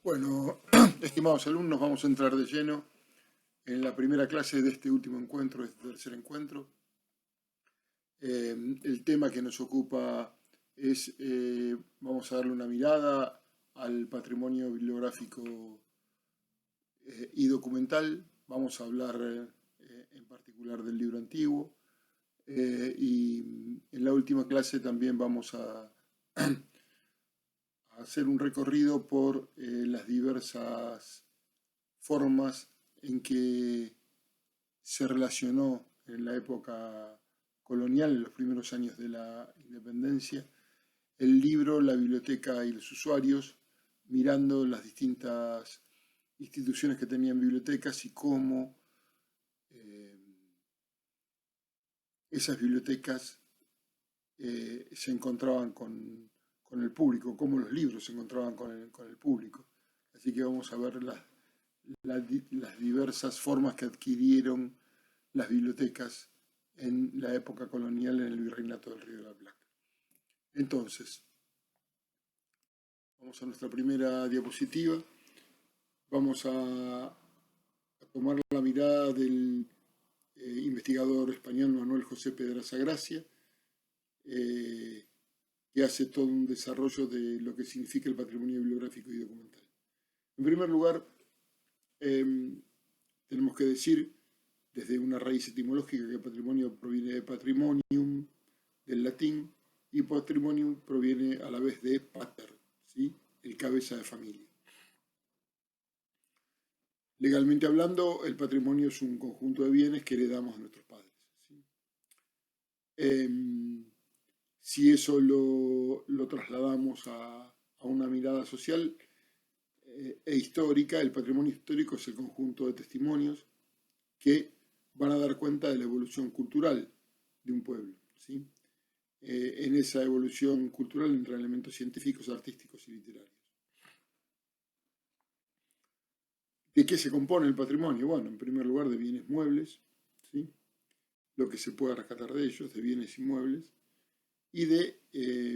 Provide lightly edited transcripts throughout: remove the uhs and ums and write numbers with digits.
Bueno, estimados alumnos, vamos a entrar de lleno en la primera clase de este último encuentro, de este tercer encuentro. El tema que nos ocupa es, vamos a darle una mirada al patrimonio bibliográfico y documental. Vamos a hablar en particular del libro antiguo. Y en la última clase también vamos a hacer un recorrido por las diversas formas en que se relacionó en la época colonial, en los primeros años de la independencia, el libro, la biblioteca y los usuarios, mirando las distintas instituciones que tenían bibliotecas y cómo esas bibliotecas se encontraban con el público, cómo los libros se encontraban con el público. Así que vamos a ver las diversas formas que adquirieron las bibliotecas en la época colonial en el Virreinato del Río de la Plata. Entonces, vamos a nuestra primera diapositiva. Vamos a tomar la mirada del investigador español Manuel José Pedraza Gracia, que hace todo un desarrollo de lo que significa el patrimonio bibliográfico y documental. En primer lugar, tenemos que decir, desde una raíz etimológica, que patrimonio proviene de patrimonium, del latín, y patrimonium proviene a la vez de pater, ¿sí? El cabeza de familia. Legalmente hablando, el patrimonio es un conjunto de bienes que heredamos a nuestros padres, ¿sí? Si eso lo trasladamos a una mirada social e histórica, el patrimonio histórico es el conjunto de testimonios que van a dar cuenta de la evolución cultural de un pueblo, ¿sí? En esa evolución cultural entran elementos científicos, artísticos y literarios. ¿De qué se compone el patrimonio? Bueno, en primer lugar de bienes muebles, ¿sí? Lo que se pueda rescatar de ellos, de bienes inmuebles, y de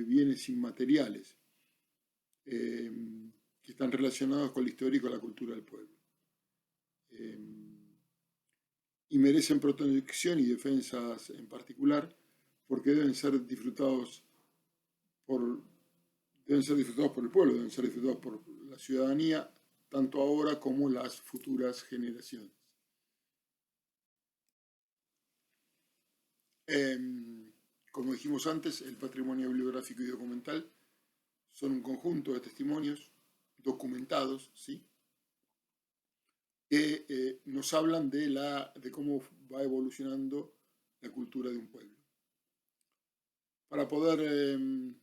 bienes inmateriales, que están relacionados con la historia y con la cultura del pueblo. Y merecen protección y defensas en particular, porque deben ser disfrutados por el pueblo, deben ser disfrutados por la ciudadanía, tanto ahora como las futuras generaciones. Como dijimos antes, el patrimonio bibliográfico y documental son un conjunto de testimonios documentados, ¿sí? Que nos hablan de cómo va evolucionando la cultura de un pueblo. Para poder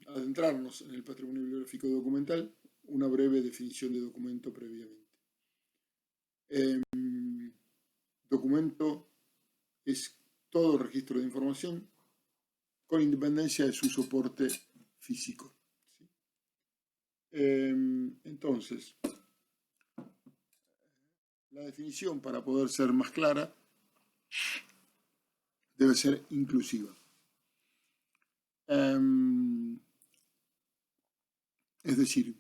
adentrarnos en el patrimonio bibliográfico y documental, una breve definición de documento previamente. Documento es todo registro de información con independencia de su soporte físico, ¿sí? Entonces, la definición, para poder ser más clara, debe ser inclusiva. Es decir,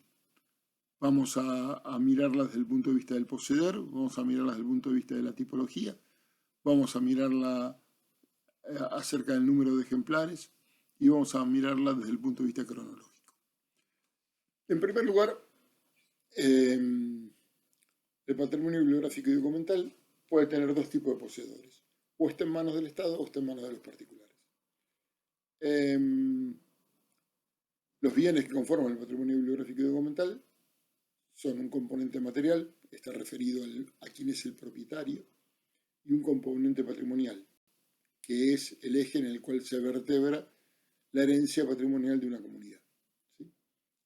vamos a mirarlas desde el punto de vista del poseedor, vamos a mirarlas desde el punto de vista de la tipología, vamos a mirarla acerca del número de ejemplares y vamos a mirarla desde el punto de vista cronológico. En primer lugar, el patrimonio bibliográfico y documental puede tener dos tipos de poseedores: o está en manos del Estado o está en manos de los particulares. Los bienes que conforman el patrimonio bibliográfico y documental son un componente material, está referido a quién es el propietario, y un componente patrimonial, que es el eje en el cual se vertebra la herencia patrimonial de una comunidad, ¿sí?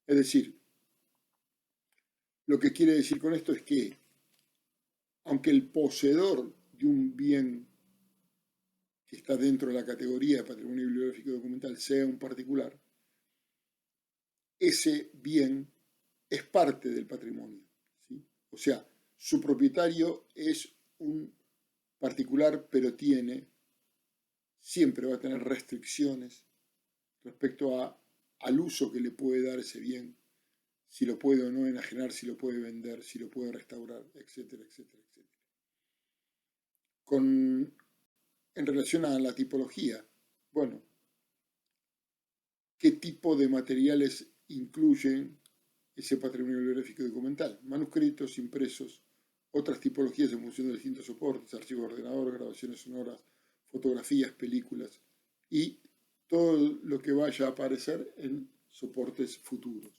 Es decir, lo que quiere decir con esto es que, aunque el poseedor de un bien que está dentro de la categoría de patrimonio bibliográfico y documental sea un particular, ese bien es parte del patrimonio, ¿sí? O sea, su propietario es un particular, pero siempre va a tener restricciones respecto al uso que le puede dar ese bien, si lo puede o no enajenar, si lo puede vender, si lo puede restaurar, etcétera, etcétera, etcétera. En relación a la tipología, bueno, ¿qué tipo de materiales incluyen ese patrimonio bibliográfico documental? Manuscritos, impresos, otras tipologías en función de distintos soportes, archivos de ordenador, grabaciones sonoras, fotografías, películas y todo lo que vaya a aparecer en soportes futuros.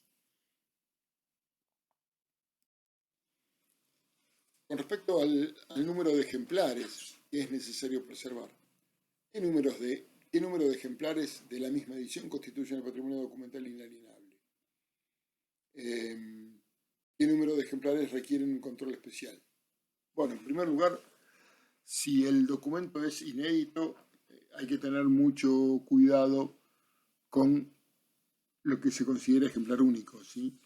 Con respecto al número de ejemplares que es necesario preservar, ¿qué número de ejemplares de la misma edición constituyen el patrimonio documental inalienable? ¿Qué número de ejemplares requieren un control especial? Bueno, en primer lugar, si el documento es inédito, hay que tener mucho cuidado con lo que se considera ejemplar único, ¿sí?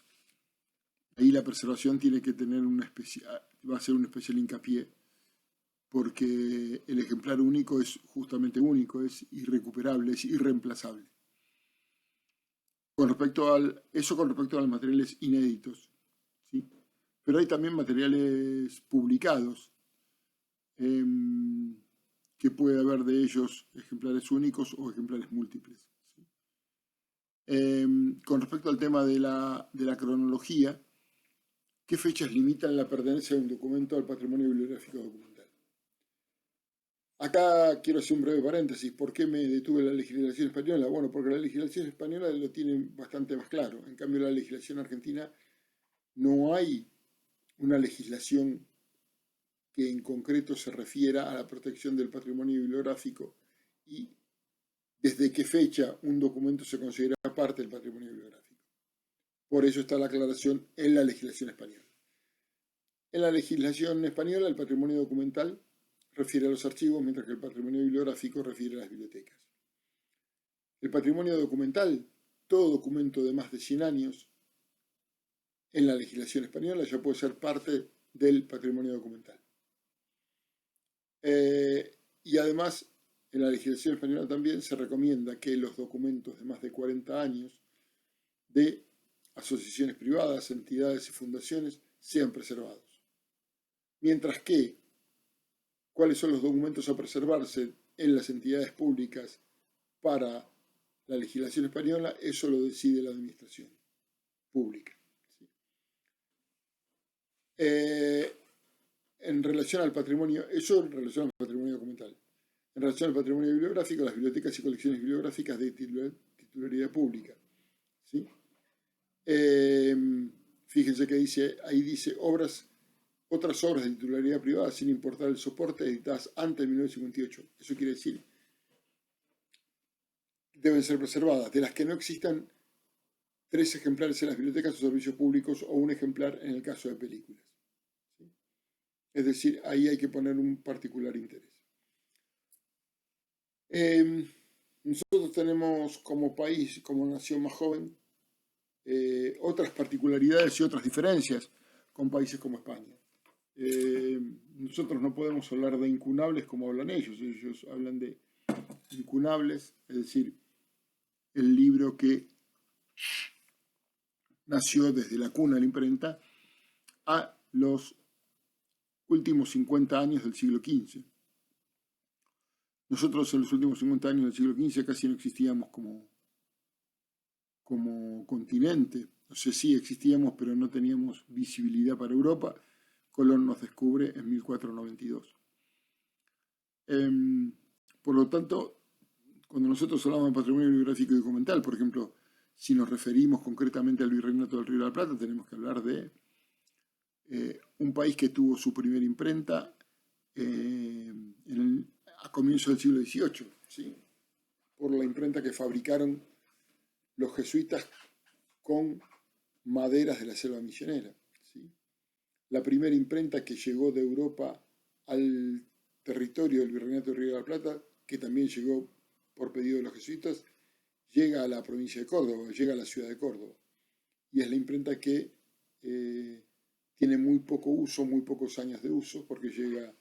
Ahí la preservación tiene que tener va a ser un especial hincapié, porque el ejemplar único es justamente único, es irrecuperable, es irreemplazable. Con respecto a los materiales inéditos, ¿sí? Pero hay también materiales publicados, que puede haber de ellos ejemplares únicos o ejemplares múltiples, ¿sí? Con respecto al tema de la cronología, ¿qué fechas limitan la pertenencia de un documento al patrimonio bibliográfico documental? Acá quiero hacer un breve paréntesis. ¿Por qué me detuve en la legislación española? Bueno, porque la legislación española lo tiene bastante más claro. En cambio, la legislación argentina no hay una legislación que en concreto se refiera a la protección del patrimonio bibliográfico y desde qué fecha un documento se considera parte del patrimonio bibliográfico. Por eso está la aclaración en la legislación española. En la legislación española, el patrimonio documental refiere a los archivos, mientras que el patrimonio bibliográfico refiere a las bibliotecas. El patrimonio documental, todo documento de más de 100 años, en la legislación española ya puede ser parte del patrimonio documental. Y además, en la legislación española también se recomienda que los documentos de más de 40 años de asociaciones privadas, entidades y fundaciones sean preservados. Mientras que, ¿cuáles son los documentos a preservarse en las entidades públicas para la legislación española? Eso lo decide la administración pública. ¿Sí? En relación al patrimonio, eso en relación al patrimonio documental. En relación al patrimonio bibliográfico, las bibliotecas y colecciones bibliográficas de titularidad pública. ¿Sí? Fíjense que ahí dice otras obras de titularidad privada, sin importar el soporte, editadas antes de 1958. Eso quiere decir, deben ser preservadas, de las que no existan 3 ejemplares en las bibliotecas o servicios públicos o un ejemplar en el caso de películas. ¿Sí? Es decir, ahí hay que poner un particular interés. Nosotros tenemos como país, como nación más joven, otras particularidades y otras diferencias con países como España. Nosotros no podemos hablar de incunables como hablan ellos. Ellos hablan de incunables, es decir, el libro que nació desde la cuna de la imprenta a los últimos 50 años del siglo XV. Nosotros en los últimos 50 años del siglo XV casi no existíamos como continente. No sé si existíamos, pero no teníamos visibilidad para Europa. Colón nos descubre en 1492. Por lo tanto, cuando nosotros hablamos de patrimonio bibliográfico y documental, por ejemplo, si nos referimos concretamente al Virreinato del Río de la Plata, tenemos que hablar de un país que tuvo su primera imprenta a comienzos del siglo XVIII, ¿sí? Por la imprenta que fabricaron los jesuitas con maderas de la selva misionera, ¿sí? La primera imprenta que llegó de Europa al territorio del Virreinato del Río de la Plata, que también llegó por pedido de los jesuitas, llega a la provincia de Córdoba, llega a la ciudad de Córdoba. Y es la imprenta que tiene muy poco uso, muy pocos años de uso, porque llega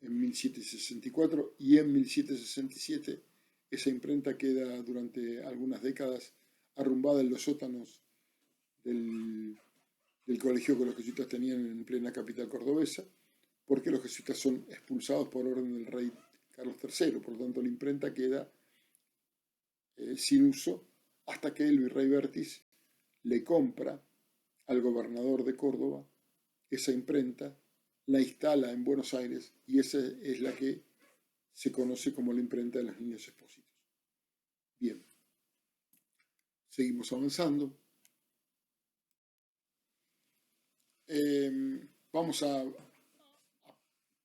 en 1764 y en 1767 esa imprenta queda durante algunas décadas arrumbada en los sótanos del colegio que los jesuitas tenían en plena capital cordobesa, porque los jesuitas son expulsados por orden del rey Carlos III, por lo tanto la imprenta queda sin uso hasta que el virrey Bertis le compra al gobernador de Córdoba esa imprenta, la instala en Buenos Aires y esa es la que se conoce como la imprenta de los Niños Expósitos. Bien, seguimos avanzando. Vamos a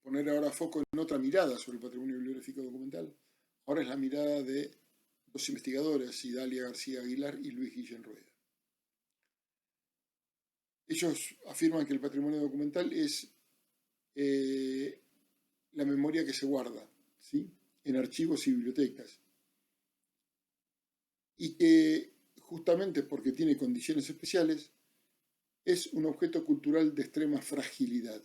poner ahora foco en otra mirada sobre el patrimonio bibliográfico documental. Ahora es la mirada de dos investigadores, Idalia García Aguilar y Luis Guillén Rueda. Ellos afirman que el patrimonio documental es la memoria que se guarda, ¿sí?, en archivos y bibliotecas, y que justamente porque tiene condiciones especiales es un objeto cultural de extrema fragilidad.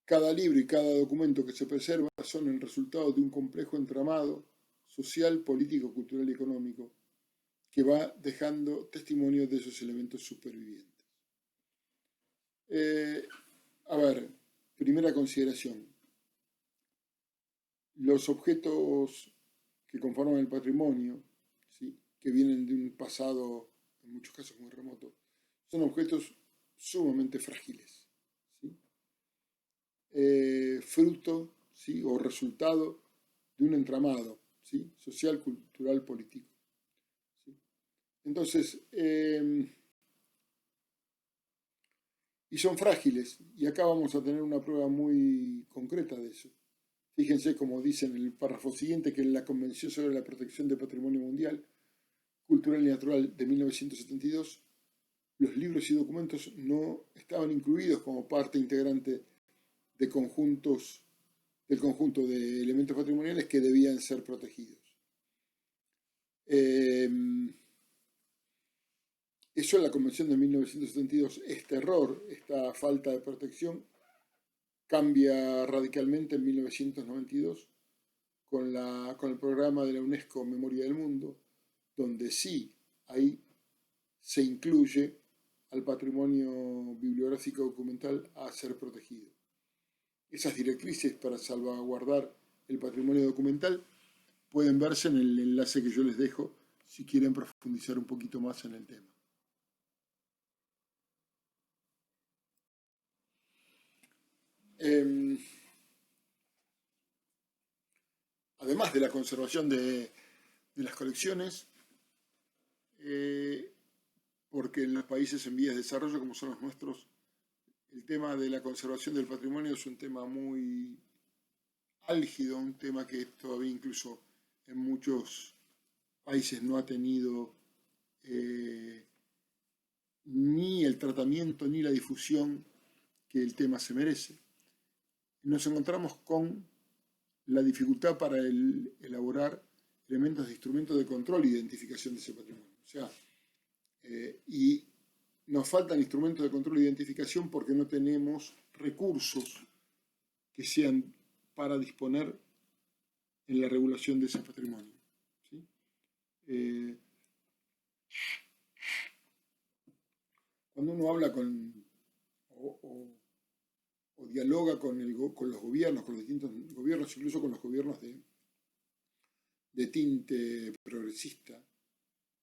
Cada libro y cada documento que se preserva son el resultado de un complejo entramado social, político, cultural y económico que va dejando testimonio de esos elementos supervivientes. A ver, primera consideración. Los objetos que conforman el patrimonio, ¿sí?, que vienen de un pasado, en muchos casos muy remoto, son objetos sumamente frágiles, ¿sí?, fruto, ¿sí?, o resultado de un entramado, ¿sí?, social, cultural, político, ¿sí? Entonces, y son frágiles, y acá vamos a tener una prueba muy concreta de eso. Fíjense, como dice en el párrafo siguiente, que en la Convención sobre la Protección del Patrimonio Mundial, Cultural y Natural de 1972, los libros y documentos no estaban incluidos como parte integrante del conjunto de elementos patrimoniales que debían ser protegidos. Eso en la Convención de 1972. Este error, esta falta de protección, cambia radicalmente en 1992 con el programa de la UNESCO Memoria del Mundo, donde sí, ahí se incluye al patrimonio bibliográfico documental a ser protegido. Esas directrices para salvaguardar el patrimonio documental pueden verse en el enlace que yo les dejo si quieren profundizar un poquito más en el tema. Además de la conservación de las colecciones, porque en los países en vías de desarrollo como son los nuestros, el tema de la conservación del patrimonio es un tema muy álgido, un tema que todavía incluso en muchos países no ha tenido ni el tratamiento ni la difusión que el tema se merece. Nos encontramos con la dificultad para elaborar elementos de instrumentos de control e identificación de ese patrimonio. O sea, y nos faltan instrumentos de control e identificación porque no tenemos recursos que sean para disponer en la regulación de ese patrimonio, ¿sí? Cuando uno habla o dialoga con los gobiernos, con los distintos gobiernos, incluso con los gobiernos de tinte progresista,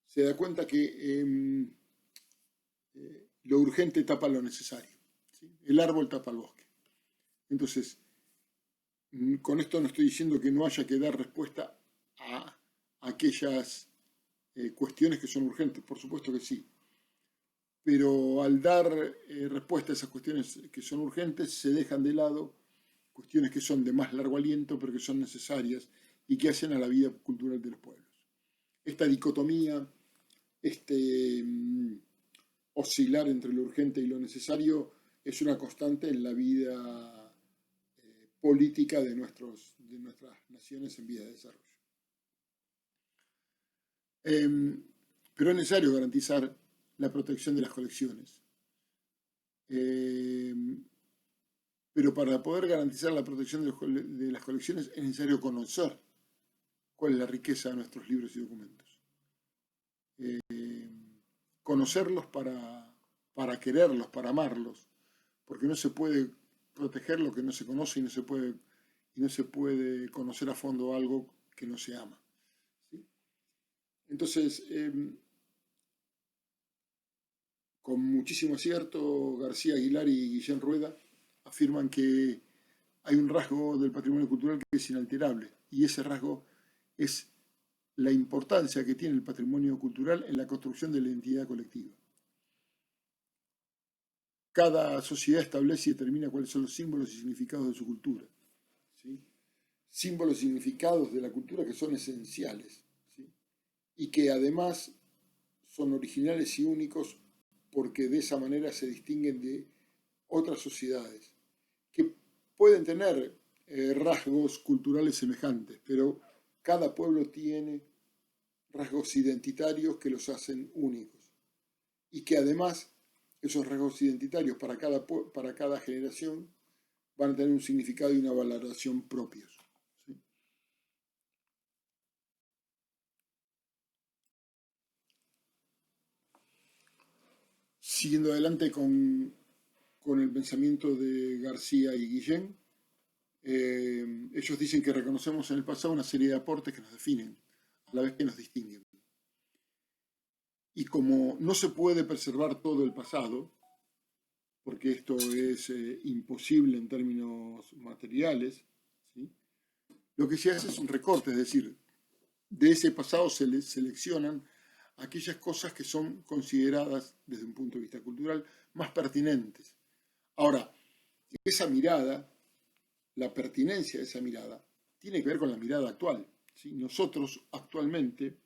se da cuenta que lo urgente tapa lo necesario, ¿sí? El árbol tapa el bosque. Entonces, con esto no estoy diciendo que no haya que dar respuesta a aquellas cuestiones que son urgentes, por supuesto que sí. Pero al dar respuesta a esas cuestiones que son urgentes, se dejan de lado cuestiones que son de más largo aliento, pero que son necesarias y que hacen a la vida cultural de los pueblos. Esta dicotomía, oscilar entre lo urgente y lo necesario, es una constante en la vida política de nuestras naciones en vías de desarrollo. Pero es necesario garantizar la protección de las colecciones. Pero para poder garantizar la protección de las colecciones es necesario conocer cuál es la riqueza de nuestros libros y documentos. conocerlos para quererlos, para amarlos, porque no se puede proteger lo que no se conoce y no se puede conocer a fondo algo que no se ama. ¿Sí? Entonces, con muchísimo acierto, García Aguilar y Guillén Rueda afirman que hay un rasgo del patrimonio cultural que es inalterable, y ese rasgo es la importancia que tiene el patrimonio cultural en la construcción de la identidad colectiva. Cada sociedad establece y determina cuáles son los símbolos y significados de su cultura. ¿Sí? Símbolos y significados de la cultura que son esenciales, ¿sí? Y que además son originales y únicos porque de esa manera se distinguen de otras sociedades que pueden tener rasgos culturales semejantes, pero cada pueblo tiene rasgos identitarios que los hacen únicos y que además esos rasgos identitarios para cada generación van a tener un significado y una valoración propios. ¿Sí? Siguiendo adelante con el pensamiento de García y Guillén, ellos dicen que reconocemos en el pasado una serie de aportes que nos definen, a la vez que nos distinguen. Y como no se puede preservar todo el pasado, porque esto es imposible en términos materiales, ¿sí? Lo que se hace es un recorte, es decir, de ese pasado se seleccionan aquellas cosas que son consideradas desde un punto de vista cultural más pertinentes. Ahora, esa mirada, la pertinencia de esa mirada, tiene que ver con la mirada actual. ¿Sí? Nosotros actualmente,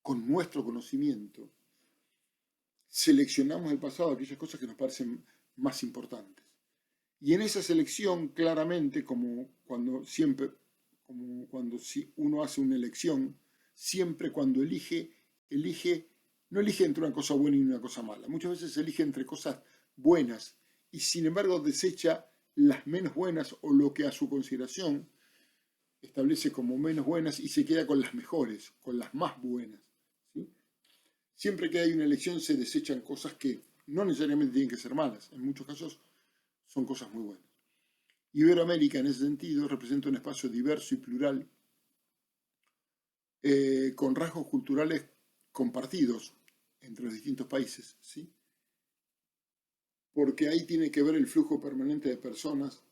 con nuestro conocimiento, seleccionamos del pasado aquellas cosas que nos parecen más importantes. Y en esa selección, claramente, como cuando uno hace una elección, siempre cuando no elige entre una cosa buena y una cosa mala. Muchas veces elige entre cosas buenas y sin embargo desecha las menos buenas o lo que a su consideración establece como menos buenas y se queda con las mejores, con las más buenas. ¿Sí? Siempre que hay una elección se desechan cosas que no necesariamente tienen que ser malas, en muchos casos son cosas muy buenas. Iberoamérica, en ese sentido, representa un espacio diverso y plural, con rasgos culturales compartidos entre los distintos países, ¿sí? Porque ahí tiene que ver el flujo permanente de personas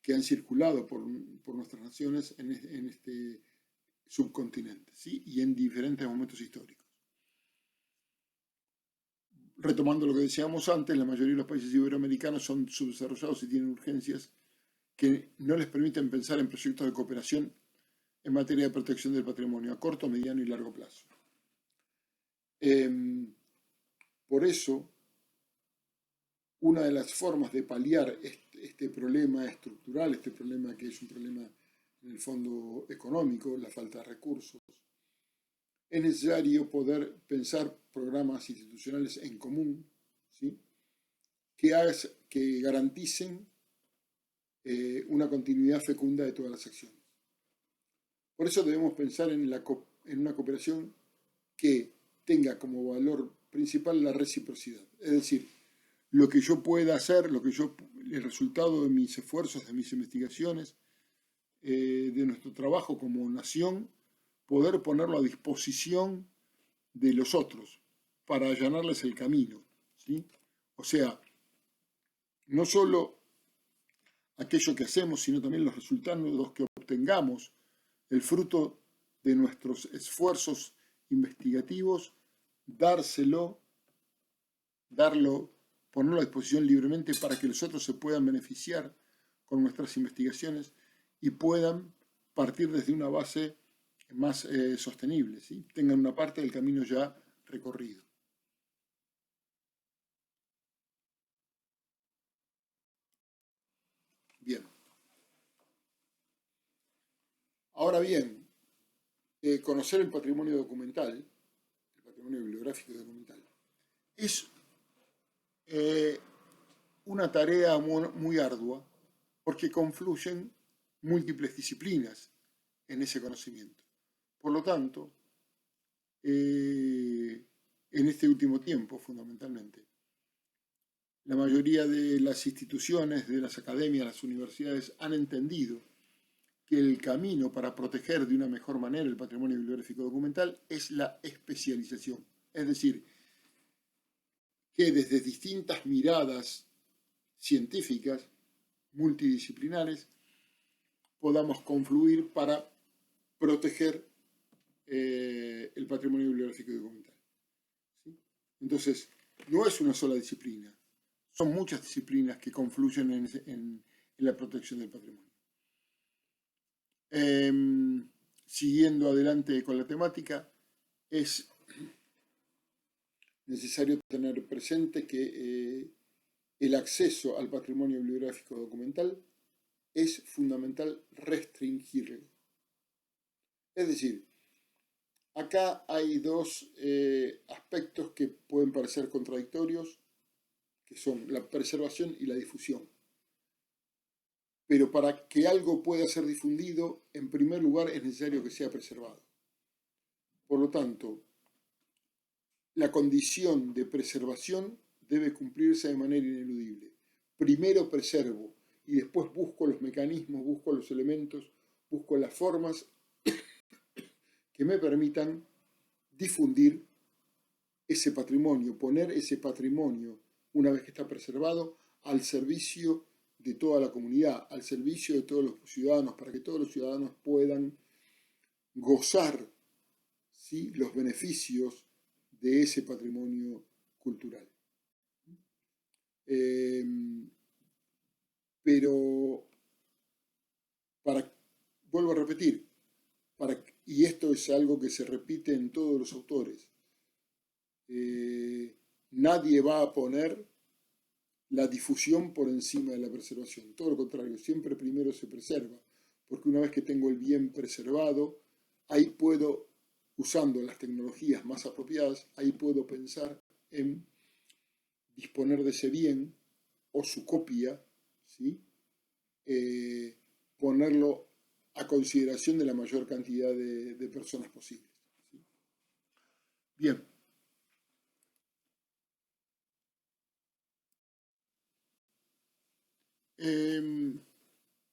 que han circulado por nuestras naciones en este subcontinente, ¿sí? Y en diferentes momentos históricos. Retomando lo que decíamos antes, la mayoría de los países iberoamericanos son subdesarrollados y tienen urgencias que no les permiten pensar en proyectos de cooperación en materia de protección del patrimonio a corto, mediano y largo plazo. Por eso, una de las formas de paliar este problema estructural, este problema que es un problema en el fondo económico, la falta de recursos, es necesario poder pensar programas institucionales en común, ¿sí? que garanticen una continuidad fecunda de todas las acciones. Por eso debemos pensar en una cooperación que tenga como valor principal la reciprocidad. Es decir, lo que yo pueda hacer, el resultado de mis esfuerzos, de mis investigaciones, de nuestro trabajo como nación, poder ponerlo a disposición de los otros para allanarles el camino. ¿Sí? O sea, no solo aquello que hacemos, sino también los resultados que obtengamos, el fruto de nuestros esfuerzos investigativos, darlo, ponerlo a disposición libremente para que los otros se puedan beneficiar con nuestras investigaciones y puedan partir desde una base más sostenible, ¿sí? Tengan una parte del camino ya recorrido. Bien. Ahora bien, conocer el patrimonio documental, el patrimonio bibliográfico y documental, es una tarea muy ardua porque confluyen múltiples disciplinas en ese conocimiento. Por lo tanto, en este último tiempo, fundamentalmente. La mayoría de las instituciones, de las academias, las universidades han entendido que el camino para proteger de una mejor manera el patrimonio bibliográfico documental es la especialización. Es decir, que desde distintas miradas científicas, multidisciplinares, podamos confluir para proteger el patrimonio bibliográfico y documental. ¿Sí? Entonces, no es una sola disciplina, son muchas disciplinas que confluyen en la protección del patrimonio. Siguiendo adelante con la temática, es necesario tener presente que el acceso al patrimonio bibliográfico documental es fundamental restringirlo. Es decir, acá hay dos aspectos que pueden parecer contradictorios, que son la preservación y la difusión. Pero para que algo pueda ser difundido, en primer lugar es necesario que sea preservado. Por lo tanto, la condición de preservación debe cumplirse de manera ineludible. Primero preservo y después busco los mecanismos, busco los elementos, busco las formas que me permitan difundir ese patrimonio, poner ese patrimonio, una vez que está preservado, al servicio de toda la comunidad, al servicio de todos los ciudadanos, para que todos los ciudadanos puedan gozar, ¿sí?, los beneficios de ese patrimonio cultural. Pero, vuelvo a repetir, y esto es algo que se repite en todos los autores, nadie va a poner la difusión por encima de la preservación. Todo lo contrario, siempre primero se preserva, porque una vez que tengo el bien preservado, ahí puedo, usando las tecnologías más apropiadas, ahí puedo pensar en disponer de ese bien o su copia, ¿sí? Ponerlo a consideración de la mayor cantidad de personas posibles, ¿sí? Bien.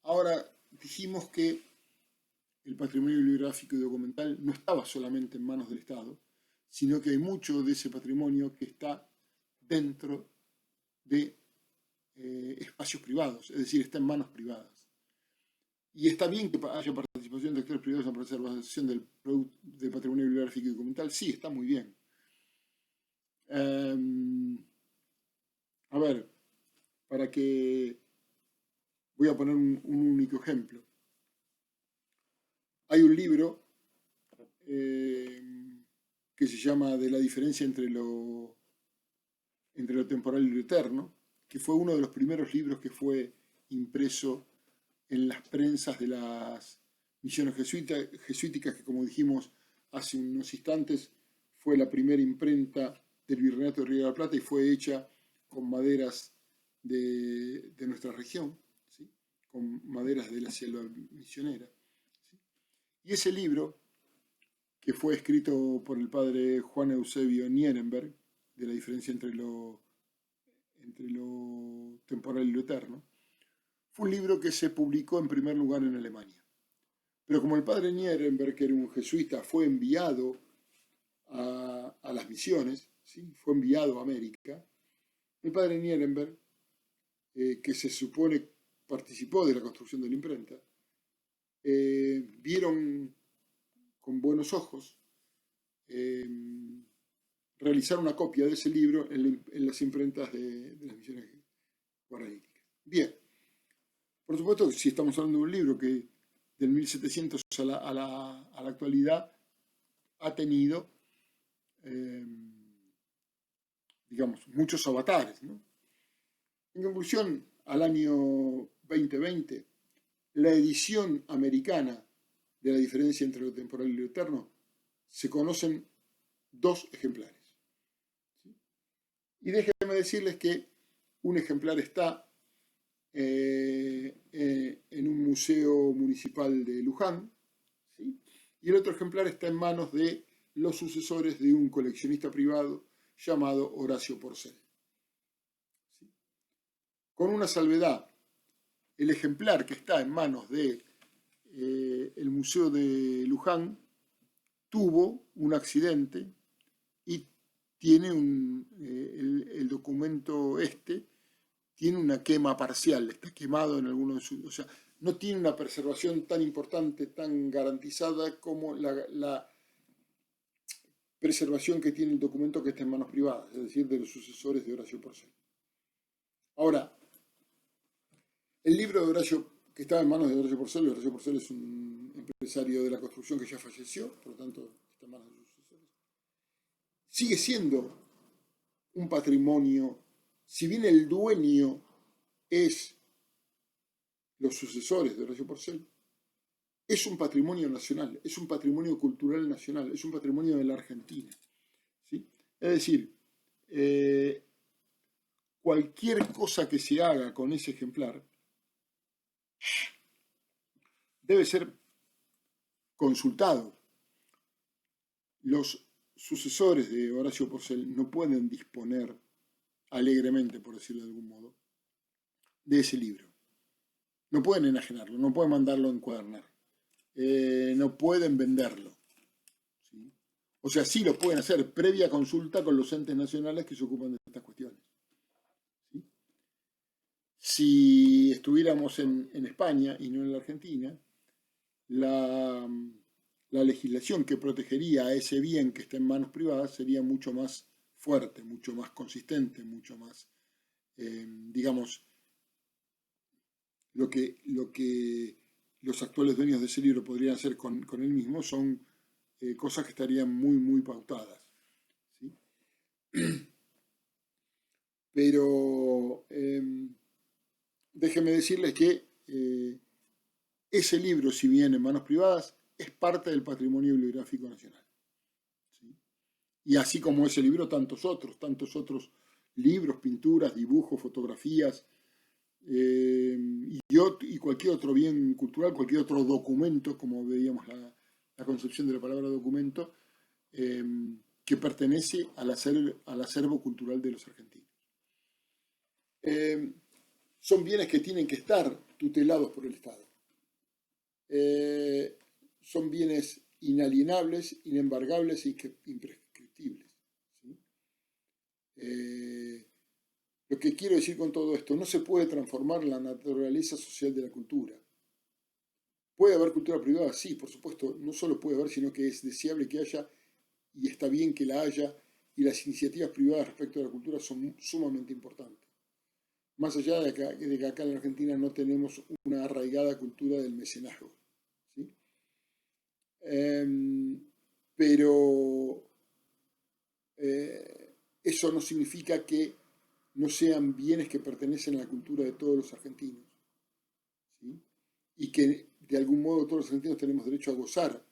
Ahora dijimos que el patrimonio bibliográfico y documental no estaba solamente en manos del Estado, sino que hay mucho de ese patrimonio que está dentro de espacios privados, es decir, está en manos privadas. Y está bien que haya participación de actores privados en la preservación del patrimonio bibliográfico y documental, sí, está muy bien. A ver, para que... Voy a poner un único ejemplo. Hay un libro que se llama De la diferencia entre lo temporal y lo eterno, que fue uno de los primeros libros que fue impreso en las prensas de las misiones jesuíticas, que como dijimos hace unos instantes, fue la primera imprenta del Virreinato de Río de la Plata y fue hecha con maderas de nuestra región, ¿sí?, con maderas de la selva misionera, ¿sí? Y ese libro, que fue escrito por el padre Juan Eusebio Nierenberg, de la diferencia entre lo temporal y lo eterno, fue un libro que se publicó en primer lugar en Alemania. Pero como el padre Nierenberg, que era un jesuita, fue enviado a las misiones, ¿sí?, fue enviado a América, el padre Nierenberg, que se supone participó de la construcción de la imprenta, vieron con buenos ojos realizar una copia de ese libro en las imprentas de las misiones guaraníticas. Bien, por supuesto, si estamos hablando de un libro que del 1700 a la actualidad ha tenido, digamos, muchos avatares, ¿no? En conclusión, al año 2020, la edición americana de la diferencia entre lo temporal y lo eterno, se conocen 2 ejemplares, ¿sí? Y déjenme decirles que un ejemplar está en un museo municipal de Luján, ¿sí?, y el otro ejemplar está en manos de los sucesores de un coleccionista privado llamado Horacio Porcel. Con una salvedad, el ejemplar que está en manos de el Museo de Luján tuvo un accidente y tiene el documento tiene una quema parcial, está quemado en alguno de sus... O sea, no tiene una preservación tan importante, tan garantizada como la preservación que tiene el documento que está en manos privadas, es decir, de los sucesores de Horacio Porcel. Ahora, el libro de Horacio, que estaba en manos de Horacio Porcel es un empresario de la construcción que ya falleció, por lo tanto está en manos de sus sucesores, sigue siendo un patrimonio, si bien el dueño es los sucesores de Horacio Porcel, es un patrimonio nacional, es un patrimonio cultural nacional, es un patrimonio de la Argentina, ¿sí? Es decir, cualquier cosa que se haga con ese ejemplar debe ser consultado. Los sucesores de Horacio Porcel no pueden disponer alegremente, por decirlo de algún modo, de ese libro. No pueden enajenarlo, no pueden mandarlo a encuadernar, no pueden venderlo, ¿sí? O sea, sí lo pueden hacer previa consulta con los entes nacionales que se ocupan de estas cuestiones, ¿sí? Si estuviéramos en España y no en la Argentina, la legislación que protegería a ese bien que está en manos privadas sería mucho más fuerte, mucho más consistente, mucho más, digamos, lo que los actuales dueños de ese libro podrían hacer con él mismo son cosas que estarían muy, muy pautadas, ¿sí? Pero déjenme decirles que ese libro, si bien en manos privadas, es parte del patrimonio bibliográfico nacional, ¿sí? Y así como ese libro, tantos otros libros, pinturas, dibujos, fotografías, y cualquier otro bien cultural, cualquier otro documento, como veíamos la concepción de la palabra documento, que pertenece al acervo cultural de los argentinos. Son bienes que tienen que estar tutelados por el Estado. Son bienes inalienables, inembargables e imprescriptibles, ¿sí? Lo que quiero decir con todo esto, no se puede transformar la naturaleza social de la cultura. ¿Puede haber cultura privada? Sí, por supuesto, no solo puede haber, sino que es deseable que haya y está bien que la haya, y las iniciativas privadas respecto a la cultura son sumamente importantes. Más allá de que acá en la Argentina no tenemos una arraigada cultura del mecenazgo, ¿sí? Pero eso no significa que no sean bienes que pertenecen a la cultura de todos los argentinos, ¿sí? Y que de algún modo todos los argentinos tenemos derecho a gozar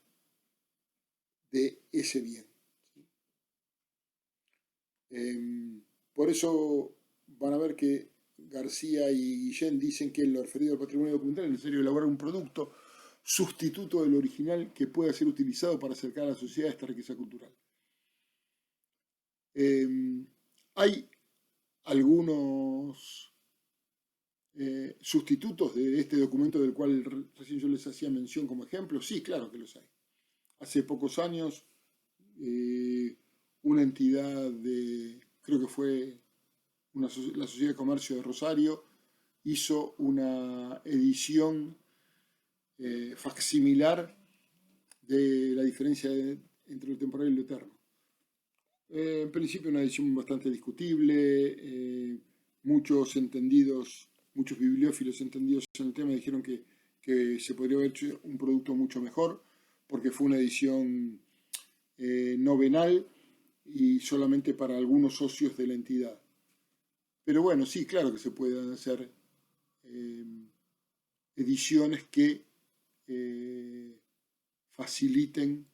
de ese bien, ¿sí? Por eso van a ver que García y Guillén dicen que en lo referido al patrimonio documental es necesario elaborar un producto sustituto del original que pueda ser utilizado para acercar a la sociedad esta riqueza cultural. Hay algunos sustitutos de este documento del cual recién yo les hacía mención como ejemplo. Sí, claro que los hay. Hace pocos años una entidad creo que fue la Sociedad de Comercio de Rosario, hizo una edición facsimilar de la diferencia entre lo temporal y lo eterno. En principio una edición bastante discutible, muchos bibliófilos entendidos en el tema dijeron que se podría haber hecho un producto mucho mejor, porque fue una edición novenal y solamente para algunos socios de la entidad. Pero bueno, sí, claro que se pueden hacer ediciones que faciliten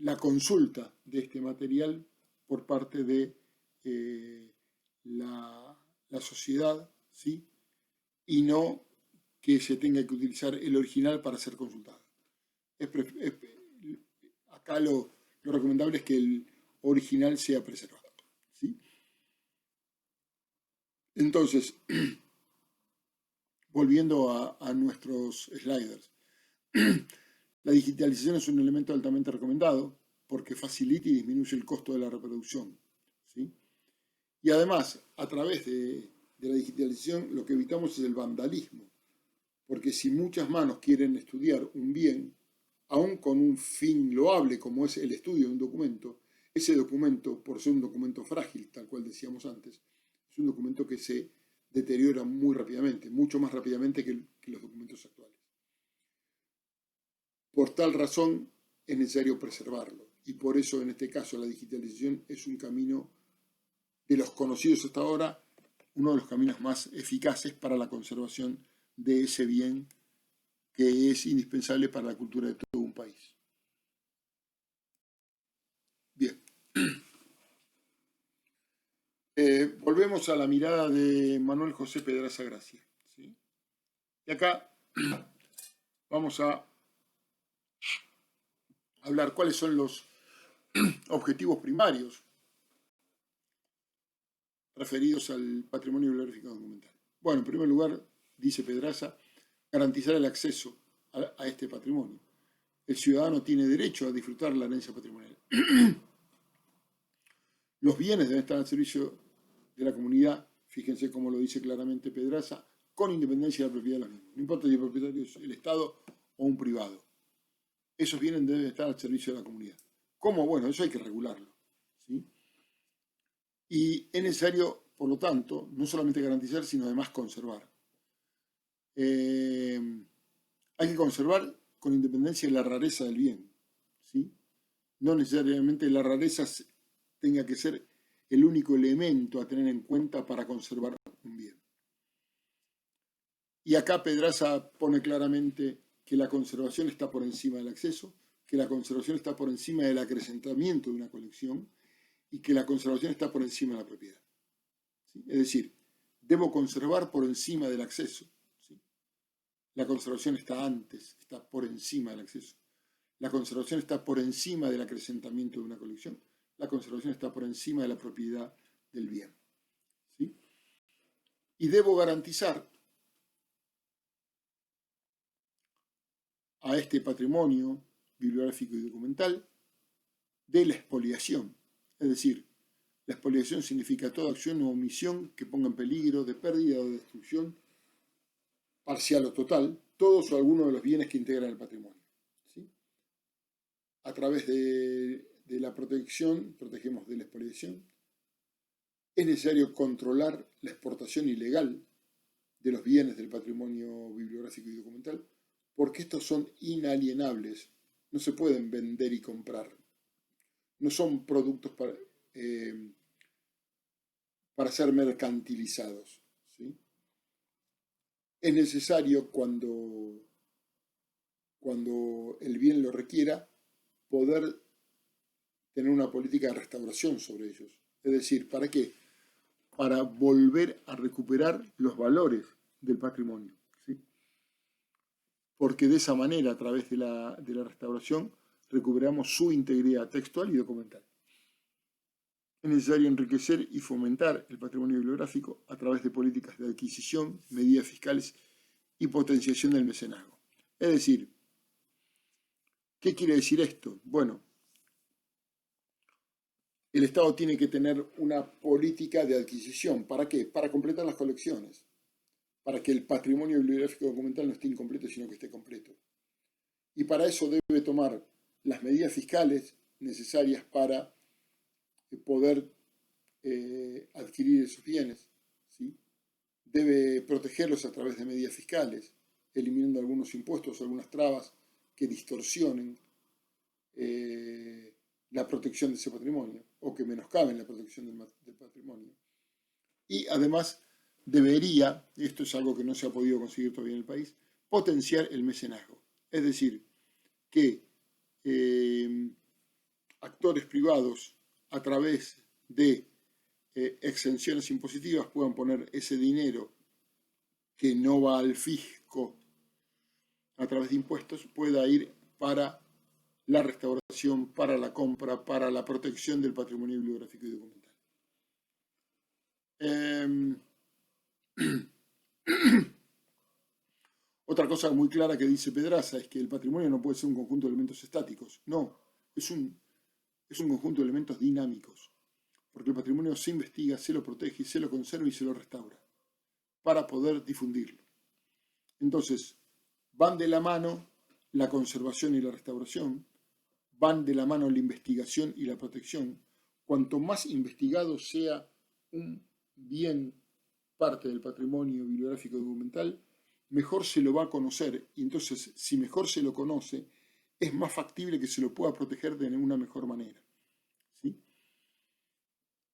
la consulta de este material por parte de la sociedad, ¿sí? Y no que se tenga que utilizar el original para ser consultado. Acá lo lo recomendable es que el original sea preservado, ¿sí? Entonces, volviendo a nuestros sliders, la digitalización es un elemento altamente recomendado porque facilita y disminuye el costo de la reproducción, ¿sí? Y además, a través de la digitalización, lo que evitamos es el vandalismo, porque si muchas manos quieren estudiar un bien, aun con un fin loable como es el estudio de un documento, ese documento, por ser un documento frágil, tal cual decíamos antes, es un documento que se deteriora muy rápidamente, mucho más rápidamente que los documentos actuales. Por tal razón es necesario preservarlo, y por eso en este caso la digitalización es un camino de los conocidos hasta ahora, uno de los caminos más eficaces para la conservación de ese bien que es indispensable para la cultura de todo un país. Bien. Volvemos a la mirada de Manuel José Pedraza Gracia, ¿sí? Y acá vamos a hablar cuáles son los objetivos primarios referidos al patrimonio bibliográfico documental. Bueno, en primer lugar, dice Pedraza, garantizar el acceso a este patrimonio. El ciudadano tiene derecho a disfrutar la herencia patrimonial. Los bienes deben estar al servicio de la comunidad, fíjense cómo lo dice claramente Pedraza, con independencia de la propiedad de los mismos. No importa si el propietario es el Estado o un privado. Esos bienes deben estar al servicio de la comunidad. ¿Cómo? Bueno, eso hay que regularlo, ¿sí? Y es necesario, por lo tanto, no solamente garantizar, sino además conservar. Hay que conservar con independencia de la rareza del bien, ¿sí? No necesariamente la rareza tenga que ser el único elemento a tener en cuenta para conservar un bien. Y acá Pedraza pone claramente que la conservación está por encima del acceso, que la conservación está por encima del acrecentamiento de una colección y que la conservación está por encima de la propiedad, ¿sí? Es decir, debo conservar por encima del acceso, ¿sí? La conservación está antes, está por encima del acceso. La conservación está por encima del acrecentamiento de una colección. La conservación está por encima de la propiedad del bien, ¿sí? Y debo garantizar a este patrimonio bibliográfico y documental de la expoliación. Es decir, la expoliación significa toda acción o omisión que ponga en peligro de pérdida o de destrucción parcial o total todos o algunos de los bienes que integran el patrimonio, ¿sí? A través de la protección, protegemos de la expoliación. Es necesario controlar la exportación ilegal de los bienes del patrimonio bibliográfico y documental, porque estos son inalienables, no se pueden vender y comprar, no son productos para ser mercantilizados, ¿sí? Es necesario cuando el bien lo requiera, poder tener una política de restauración sobre ellos. Es decir, ¿para qué? Para volver a recuperar los valores del patrimonio, ¿sí? Porque de esa manera, a través de la restauración, recuperamos su integridad textual y documental. Es necesario enriquecer y fomentar el patrimonio bibliográfico a través de políticas de adquisición, medidas fiscales y potenciación del mecenazgo. Es decir, ¿qué quiere decir esto? Bueno, el Estado tiene que tener una política de adquisición. ¿Para qué? Para completar las colecciones, para que el patrimonio bibliográfico documental no esté incompleto, sino que esté completo. Y para eso debe tomar las medidas fiscales necesarias para poder adquirir esos bienes, ¿sí? Debe protegerlos a través de medidas fiscales, eliminando algunos impuestos, algunas trabas que distorsionen la protección de ese patrimonio o que menoscaben la protección del patrimonio. Y además debería, esto es algo que no se ha podido conseguir todavía en el país, potenciar el mecenazgo. Es decir, que actores privados a través de exenciones impositivas puedan poner ese dinero que no va al fisco a través de impuestos, pueda ir para la restauración, para la compra, para la protección del patrimonio bibliográfico y documental. Otra cosa muy clara que dice Pedraza es que el patrimonio no puede ser un conjunto de elementos estáticos, no, es un conjunto de elementos dinámicos, porque el patrimonio se investiga, se lo protege, se lo conserva y se lo restaura, para poder difundirlo. Entonces, van de la mano la conservación y la restauración, van de la mano la investigación y la protección. Cuanto más investigado sea un bien, parte del patrimonio bibliográfico documental, mejor se lo va a conocer. Y entonces, si mejor se lo conoce, es más factible que se lo pueda proteger de una mejor manera. ¿Sí?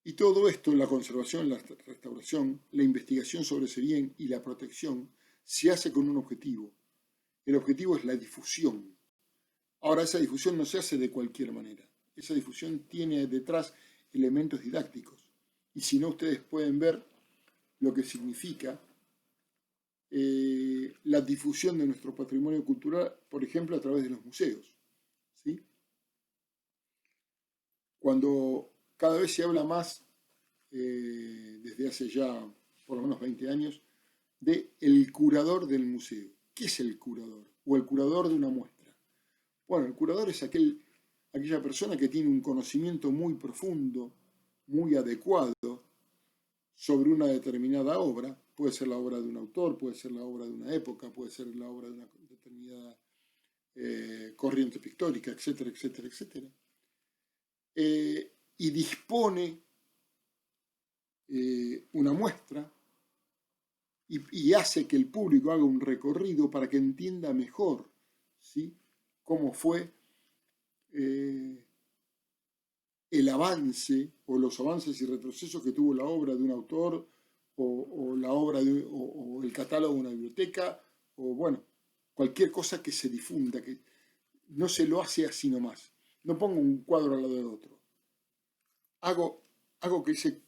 Y todo esto, la conservación, la restauración, la investigación sobre ese bien y la protección, se hace con un objetivo. El objetivo es la difusión. Ahora, esa difusión no se hace de cualquier manera. Esa difusión tiene detrás elementos didácticos. Y si no, ustedes pueden ver lo que significa la difusión de nuestro patrimonio cultural, por ejemplo, a través de los museos. ¿Sí? Cuando cada vez se habla más, desde hace ya por lo menos 20 años, de el curador del museo. ¿Qué es el curador? O el curador de una muestra. Bueno, el curador es aquella persona que tiene un conocimiento muy profundo, muy adecuado sobre una determinada obra. Puede ser la obra de un autor, puede ser la obra de una época, puede ser la obra de una determinada corriente pictórica, etcétera, etcétera, etcétera. Y dispone una muestra y hace que el público haga un recorrido para que entienda mejor, ¿sí?, cómo fue el avance o los avances y retrocesos que tuvo la obra de un autor o la obra o el catálogo de una biblioteca o bueno, cualquier cosa que se difunda, que no se lo hace así nomás. No pongo un cuadro al lado de otro. Hago que ese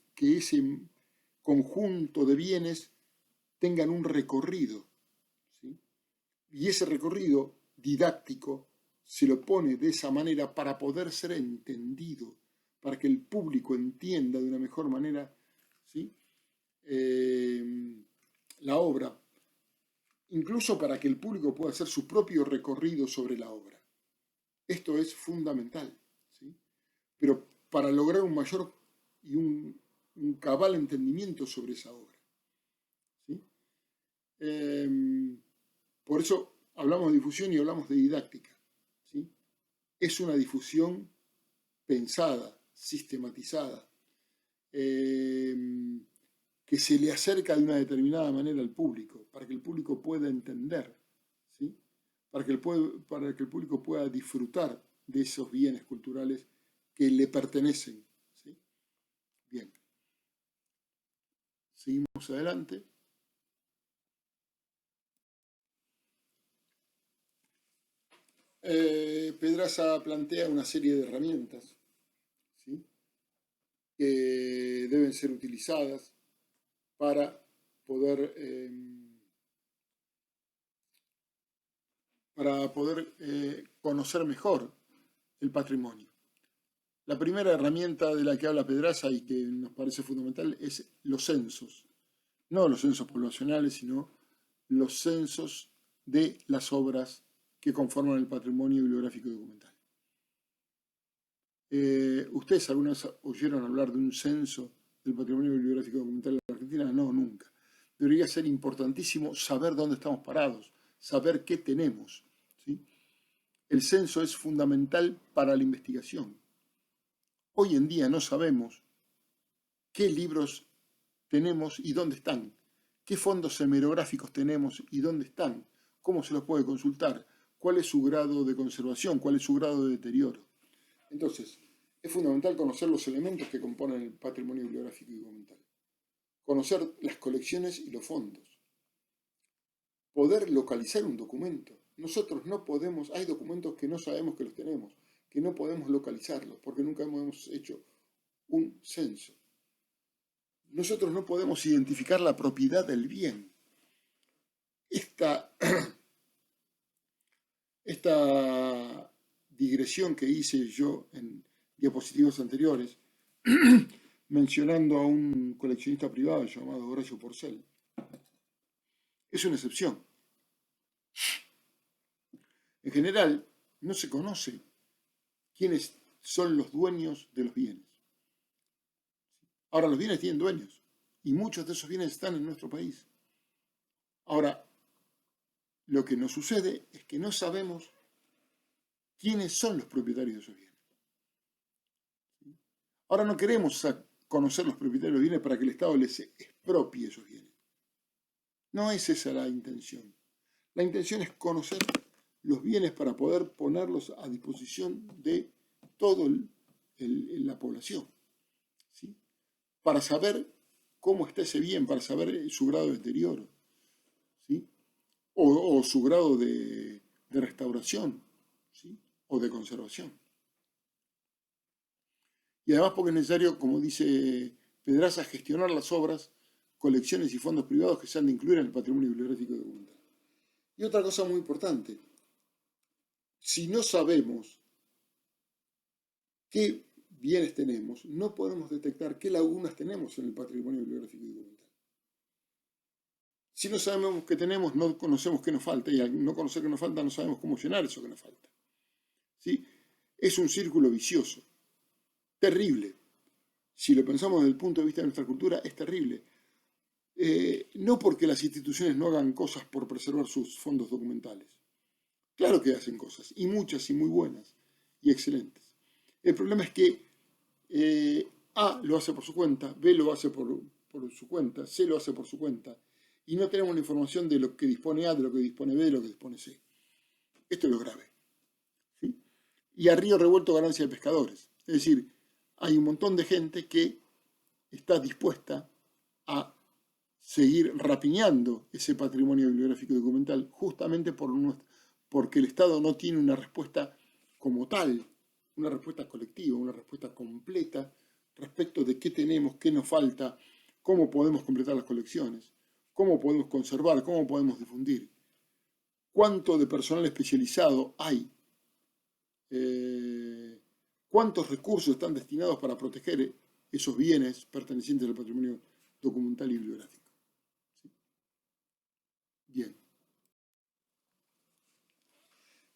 conjunto de bienes tengan un recorrido, ¿sí? Y ese recorrido didáctico se lo pone de esa manera para poder ser entendido, para que el público entienda de una mejor manera, ¿sí?, la obra, incluso para que el público pueda hacer su propio recorrido sobre la obra. Esto es fundamental, ¿sí? Pero para lograr un mayor y un cabal entendimiento sobre esa obra, ¿sí? Por eso hablamos de difusión y hablamos de didáctica, ¿sí? Es una difusión pensada, sistematizada, que se le acerca de una determinada manera al público, para que el público pueda entender, ¿sí?, para que el público pueda disfrutar de esos bienes culturales que le pertenecen, ¿sí? Bien, seguimos adelante. Pedraza plantea una serie de herramientas, ¿sí?, que deben ser utilizadas para poder conocer mejor el patrimonio. La primera herramienta de la que habla Pedraza y que nos parece fundamental es los censos. No los censos poblacionales, sino los censos de las obras que conforman el patrimonio bibliográfico y documental. ¿Ustedes alguna vez oyeron hablar de un censo del patrimonio bibliográfico y documental en la Argentina? No, nunca. Debería ser importantísimo saber dónde estamos parados, saber qué tenemos, ¿sí? El censo es fundamental para la investigación. Hoy en día no sabemos qué libros tenemos y dónde están, qué fondos hemerográficos tenemos y dónde están, cómo se los puede consultar, cuál es su grado de conservación, cuál es su grado de deterioro. Entonces, es fundamental conocer los elementos que componen el patrimonio bibliográfico y documental, conocer las colecciones y los fondos, poder localizar un documento. Nosotros no podemos, hay documentos que no sabemos que los tenemos, que no podemos localizarlos porque nunca hemos hecho un censo. Nosotros no podemos identificar la propiedad del bien. Esta digresión que hice yo en diapositivas anteriores, mencionando a un coleccionista privado llamado Horacio Porcel. Es una excepción. En general, no se conoce quiénes son los dueños de los bienes. Ahora, los bienes tienen dueños y muchos de esos bienes están en nuestro país. Ahora, lo que nos sucede es que no sabemos quiénes son los propietarios de esos bienes. Ahora no queremos conocer los propietarios de los bienes para que el Estado les expropie esos bienes. No es esa la intención. La intención es conocer los bienes para poder ponerlos a disposición de toda la población, ¿sí? Para saber cómo está ese bien, para saber su grado de deterioro, ¿sí? O su grado de restauración, ¿sí? O de conservación. Y además porque es necesario, como dice Pedraza, gestionar las obras, colecciones y fondos privados que se han de incluir en el patrimonio bibliográfico documental. Y otra cosa muy importante, si no sabemos qué bienes tenemos, no podemos detectar qué lagunas tenemos en el patrimonio bibliográfico y documental. Si no sabemos qué tenemos, no conocemos qué nos falta, y al no conocer qué nos falta, no sabemos cómo llenar eso que nos falta. ¿Sí? Es un círculo vicioso, terrible. Si lo pensamos desde el punto de vista de nuestra cultura, es terrible. No porque las instituciones no hagan cosas por preservar sus fondos documentales. Claro que hacen cosas, y muchas y muy buenas, y excelentes. El problema es que A lo hace por su cuenta, B lo hace por su cuenta, C lo hace por su cuenta, y no tenemos la información de lo que dispone A, de lo que dispone B, de lo que dispone C. Esto es lo grave. ¿Sí? Y a río revuelto ganancia de pescadores. Es decir, hay un montón de gente que está dispuesta a seguir rapiñando ese patrimonio bibliográfico y documental justamente porque el Estado no tiene una respuesta como tal, una respuesta colectiva, una respuesta completa respecto de qué tenemos, qué nos falta, cómo podemos completar las colecciones, cómo podemos conservar, cómo podemos difundir, cuánto de personal especializado hay, cuántos recursos están destinados para proteger esos bienes pertenecientes al patrimonio documental y bibliográfico. ¿Sí? Bien.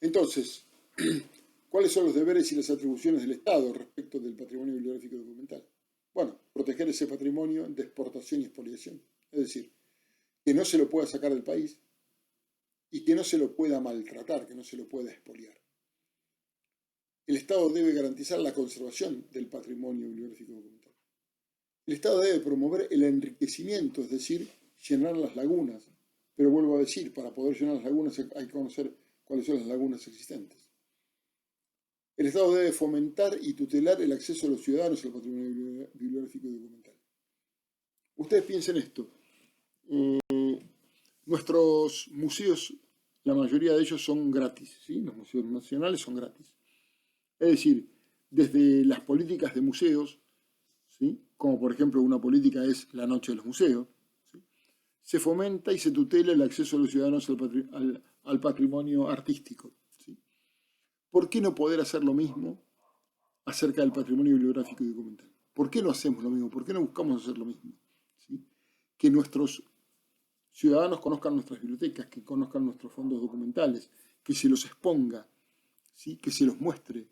Entonces, ¿cuáles son los deberes y las atribuciones del Estado respecto del patrimonio bibliográfico y documental? Bueno, proteger ese patrimonio de exportación y expoliación. Es decir, que no se lo pueda sacar del país y que no se lo pueda maltratar, que no se lo pueda expoliar. El Estado debe garantizar la conservación del patrimonio bibliográfico y documental. El Estado debe promover el enriquecimiento, es decir, llenar las lagunas. Pero vuelvo a decir, para poder llenar las lagunas hay que conocer cuáles son las lagunas existentes. El Estado debe fomentar y tutelar el acceso de los ciudadanos al patrimonio bibliográfico y documental. Ustedes piensen esto. Nuestros museos, la mayoría de ellos son gratis, ¿sí? Los museos nacionales son gratis. Es decir, desde las políticas de museos, ¿sí? Como por ejemplo una política es la Noche de los Museos, ¿sí? Se fomenta y se tutela el acceso de los ciudadanos al patrimonio artístico. ¿Sí? ¿Por qué no poder hacer lo mismo acerca del patrimonio bibliográfico y documental? ¿Por qué no hacemos lo mismo? ¿Por qué no buscamos hacer lo mismo? ¿Sí? Que nuestros ciudadanos conozcan nuestras bibliotecas, que conozcan nuestros fondos documentales, que se los exponga, ¿sí? Que se los muestre,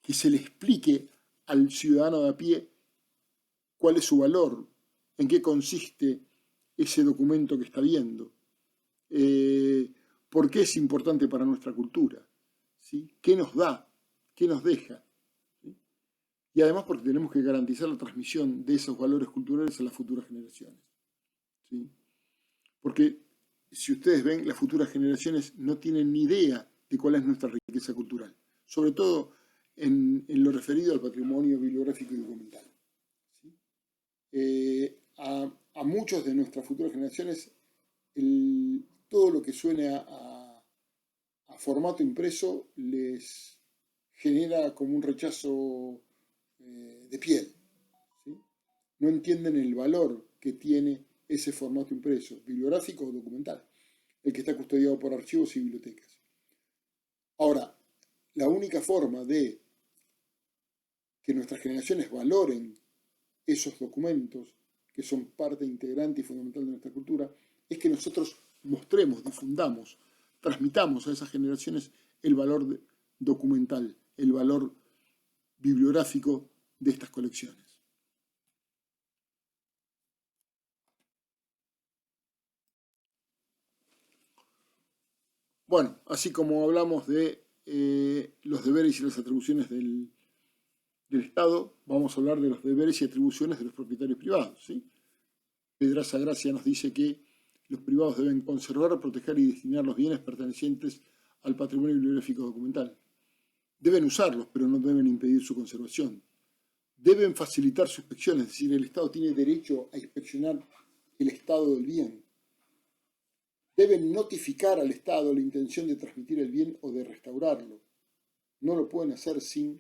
que se le explique al ciudadano de a pie cuál es su valor, en qué consiste ese documento que está viendo, por qué es importante para nuestra cultura, ¿sí? ¿Qué nos da? ¿Qué nos deja? ¿Sí? Y además porque tenemos que garantizar la transmisión de esos valores culturales a las futuras generaciones. ¿Sí? Porque si ustedes ven, las futuras generaciones no tienen ni idea de cuál es nuestra riqueza cultural, sobre todo en lo referido al patrimonio bibliográfico y documental. ¿Sí? A muchos de nuestras futuras generaciones, todo lo que suene a formato impreso les genera como un rechazo de piel. ¿Sí? No entienden el valor que tiene ese formato impreso, bibliográfico o documental, el que está custodiado por archivos y bibliotecas. Ahora, la única forma de que nuestras generaciones valoren esos documentos, que son parte integrante y fundamental de nuestra cultura, es que nosotros mostremos, difundamos, transmitamos a esas generaciones el valor documental, el valor bibliográfico de estas colecciones. Bueno, así como hablamos de los deberes y las atribuciones del Estado, vamos a hablar de los deberes y atribuciones de los propietarios privados, ¿sí? Pedraza Gracia nos dice que los privados deben conservar, proteger y destinar los bienes pertenecientes al patrimonio bibliográfico documental. Deben usarlos, pero no deben impedir su conservación. Deben facilitar su inspección, es decir, el Estado tiene derecho a inspeccionar el estado del bien. Deben notificar al Estado la intención de transmitir el bien o de restaurarlo. No lo pueden hacer sin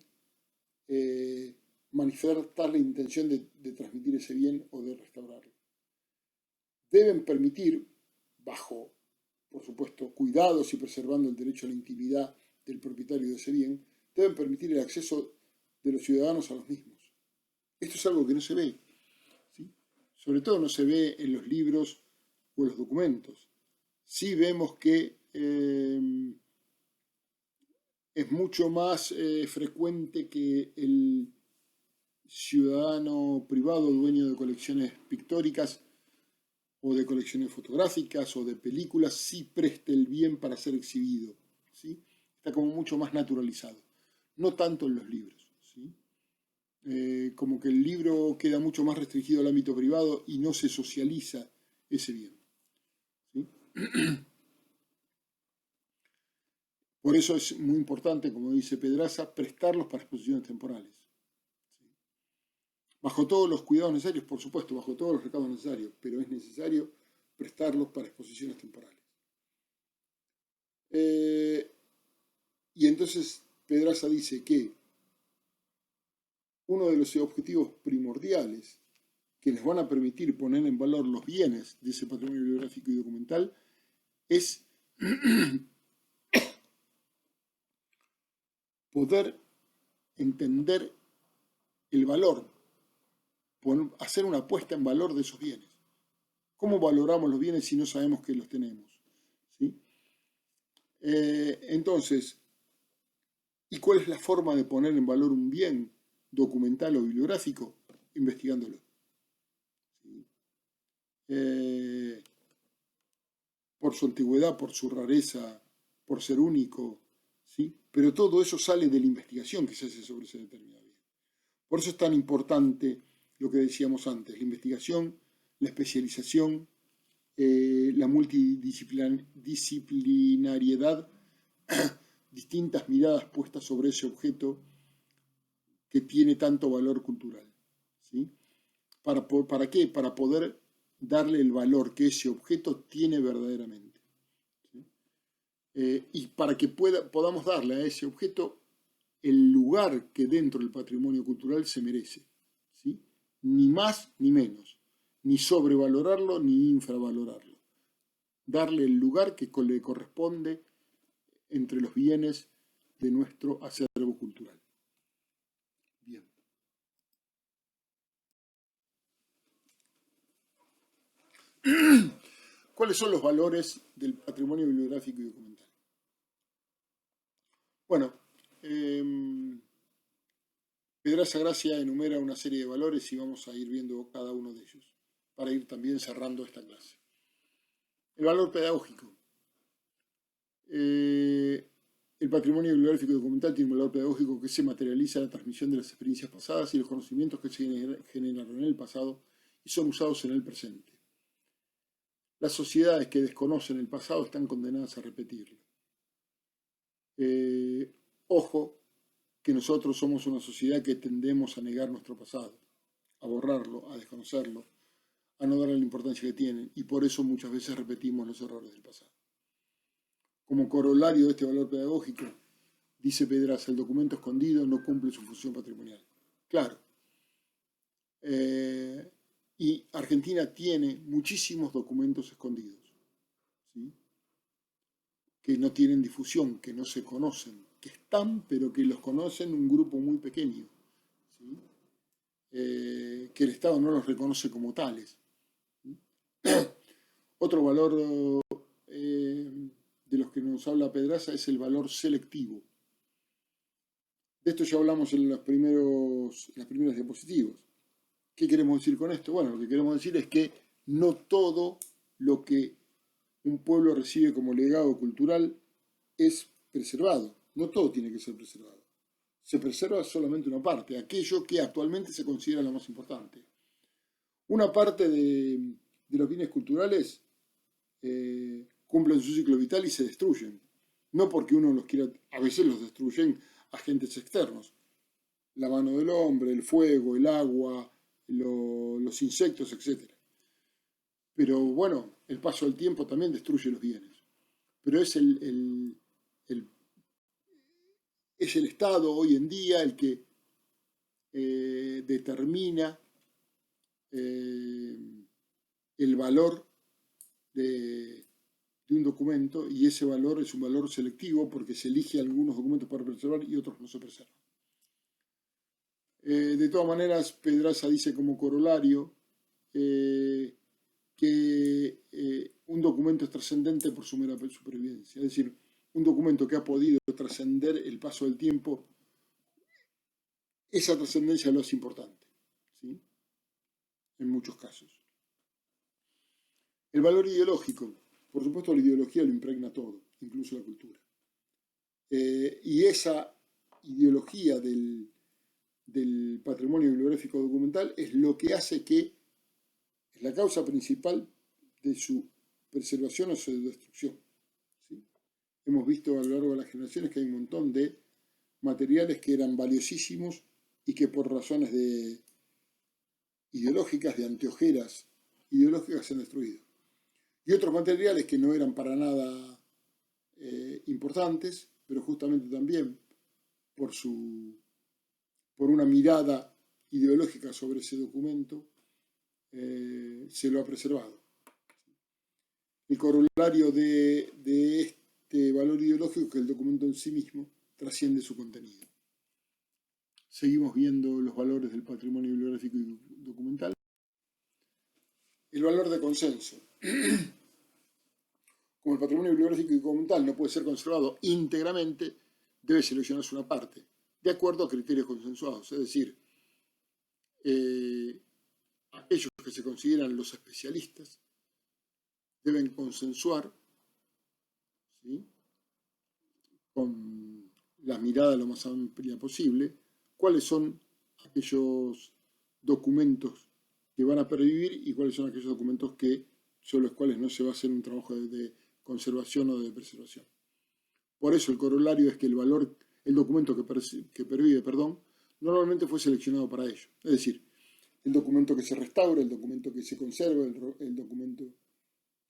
manifestar la intención de transmitir ese bien o de restaurarlo. Deben permitir, bajo, por supuesto, cuidados y preservando el derecho a la intimidad del propietario de ese bien, deben permitir el acceso de los ciudadanos a los mismos. Esto es algo que no se ve, ¿sí? Sobre todo no se ve en los libros o en los documentos. Sí vemos que es mucho más frecuente que el ciudadano privado, dueño de colecciones pictóricas o de colecciones fotográficas o de películas, sí preste el bien para ser exhibido, ¿sí? Está como mucho más naturalizado, no tanto en los libros, ¿sí? Como que el libro queda mucho más restringido al ámbito privado y no se socializa ese bien, ¿sí? Por eso es muy importante, como dice Pedraza, prestarlos para exposiciones temporales. ¿Sí? Bajo todos los cuidados necesarios, por supuesto, bajo todos los recados necesarios, pero es necesario prestarlos para exposiciones temporales. Y entonces Pedraza dice que uno de los objetivos primordiales que les van a permitir poner en valor los bienes de ese patrimonio bibliográfico y documental es poder entender el valor, hacer una apuesta en valor de esos bienes. ¿Cómo valoramos los bienes si no sabemos que los tenemos? ¿Sí? Entonces, ¿y cuál es la forma de poner en valor un bien documental o bibliográfico? Investigándolo. ¿Sí? Por su antigüedad, por su rareza, por ser único, ¿sí? Pero todo eso sale de la investigación que se hace sobre ese determinado bien. Por eso es tan importante lo que decíamos antes, la investigación, la especialización, la multidisciplinariedad, distintas miradas puestas sobre ese objeto que tiene tanto valor cultural, ¿sí? ¿Para qué? Para poder darle el valor que ese objeto tiene verdaderamente, ¿sí? Y para que podamos darle a ese objeto el lugar que dentro del patrimonio cultural se merece, ¿sí? Ni más ni menos, ni sobrevalorarlo ni infravalorarlo. Darle el lugar que le corresponde entre los bienes de nuestro acervo cultural. Bien. ¿Cuáles son los valores del patrimonio bibliográfico y documental? Bueno, Pedraza Gracia enumera una serie de valores y vamos a ir viendo cada uno de ellos para ir también cerrando esta clase. El valor pedagógico. El patrimonio bibliográfico y documental tiene un valor pedagógico que se materializa en la transmisión de las experiencias pasadas y los conocimientos que se generaron en el pasado y son usados en el presente. Las sociedades que desconocen el pasado están condenadas a repetirlo. Ojo, que nosotros somos una sociedad que tendemos a negar nuestro pasado, a borrarlo, a desconocerlo, a no darle la importancia que tienen, y por eso muchas veces repetimos los errores del pasado. Como corolario de este valor pedagógico, dice Pedraza, el documento escondido no cumple su función patrimonial. Claro. Y Argentina tiene muchísimos documentos escondidos, ¿sí? Que no tienen difusión, que no se conocen, que están, pero que los conocen un grupo muy pequeño, ¿sí? Que el Estado no los reconoce como tales. Otro valor de los que nos habla Pedraza es el valor selectivo. De esto ya hablamos en las primeras diapositivas. ¿Qué queremos decir con esto? Bueno, lo que queremos decir es que no todo lo que un pueblo recibe como legado cultural es preservado. No todo tiene que ser preservado. Se preserva solamente una parte, aquello que actualmente se considera lo más importante. Una parte de los bienes culturales cumplen su ciclo vital y se destruyen. No porque uno los quiera, a veces los destruyen agentes externos. La mano del hombre, el fuego, el agua, los insectos, etc. Pero bueno, el paso del tiempo también destruye los bienes. Pero es es el Estado hoy en día el que determina el valor de un documento, y ese valor es un valor selectivo porque se elige algunos documentos para preservar y otros no se preservan. De todas maneras, Pedraza dice como corolario que un documento es trascendente por su mera supervivencia. Es decir, un documento que ha podido trascender el paso del tiempo, esa trascendencia lo es importante, ¿sí? En muchos casos. El valor ideológico. Por supuesto, la ideología lo impregna todo, incluso la cultura. Y esa ideología del patrimonio bibliográfico documental es lo que hace que es la causa principal de su preservación o su destrucción, ¿sí? Hemos visto a lo largo de las generaciones que hay un montón de materiales que eran valiosísimos y que por razones ideológicas, de anteojeras ideológicas, se han destruido. Y otros materiales que no eran para nada importantes, pero justamente también por una mirada ideológica sobre ese documento, se lo ha preservado. El corolario de este valor ideológico es que el documento en sí mismo trasciende su contenido. Seguimos viendo los valores del patrimonio bibliográfico y documental. El valor de consenso. Como el patrimonio bibliográfico y documental no puede ser conservado íntegramente, debe seleccionarse una parte, de acuerdo a criterios consensuados. Es decir, aquellos que se consideran los especialistas deben consensuar, ¿sí?, con la mirada lo más amplia posible, cuáles son aquellos documentos que van a pervivir y cuáles son aquellos documentos sobre los cuales no se va a hacer un trabajo de conservación o de preservación. Por eso el corolario es que el documento que pervive, normalmente fue seleccionado para ello. Es decir, el documento que se restaura, el documento que se conserva,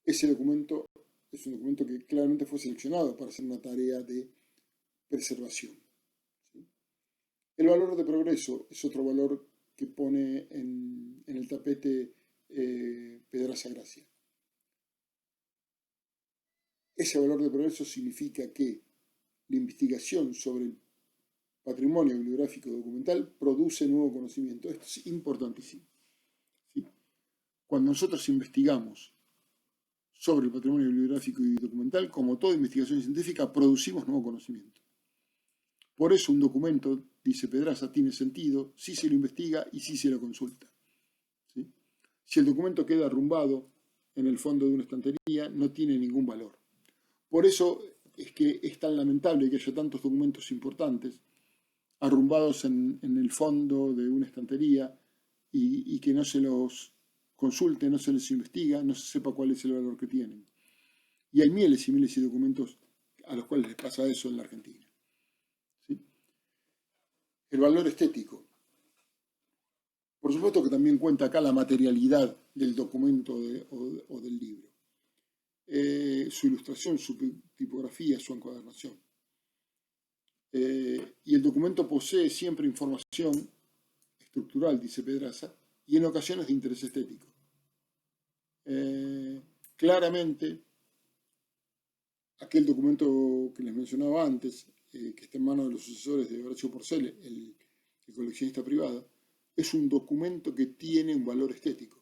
ese documento es un documento que claramente fue seleccionado para hacer una tarea de preservación, ¿sí? El valor de progreso es otro valor que pone en el tapete Pedraza Gracia. Ese valor de progreso significa que la investigación sobre el patrimonio bibliográfico documental produce nuevo conocimiento. Esto es importantísimo, ¿sí? Cuando nosotros investigamos sobre el patrimonio bibliográfico y documental, como toda investigación científica, producimos nuevo conocimiento. Por eso un documento, dice Pedraza, tiene sentido si se lo investiga y si se lo consulta, ¿sí? Si el documento queda arrumbado en el fondo de una estantería, no tiene ningún valor. Por eso es que es tan lamentable que haya tantos documentos importantes arrumbados en el fondo de una estantería y que no se los consulte, no se les investiga, no se sepa cuál es el valor que tienen. Y hay miles y miles de documentos a los cuales les pasa eso en la Argentina, ¿sí? El valor estético. Por supuesto que también cuenta acá la materialidad del documento o del libro. Su ilustración, su tipografía, su encuadernación. Y el documento posee siempre información estructural, dice Pedraza, y en ocasiones de interés estético. Claramente, aquel documento que les mencionaba antes, que está en manos de los sucesores de Horacio Porcel, el coleccionista privado, es un documento que tiene un valor estético.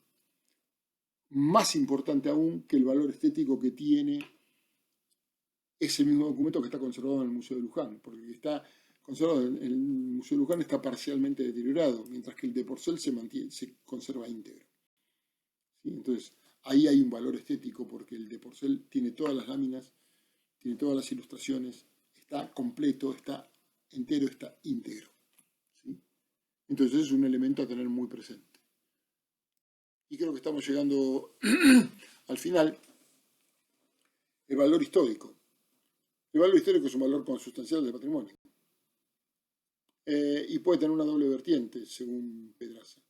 Más importante aún que el valor estético que tiene ese mismo documento que está conservado en el Museo de Luján, porque el que está conservado en el Museo de Luján está parcialmente deteriorado, mientras que el de Porcel se conserva íntegro. ¿Sí? Entonces, ahí hay un valor estético, porque el de Porcel tiene todas las láminas, tiene todas las ilustraciones, está completo, está entero, está íntegro. ¿Sí? Entonces, es un elemento a tener muy presente. Y creo que estamos llegando al final. El valor histórico. El valor histórico es un valor consustancial del patrimonio. Y puede tener una doble vertiente, según Pedraza.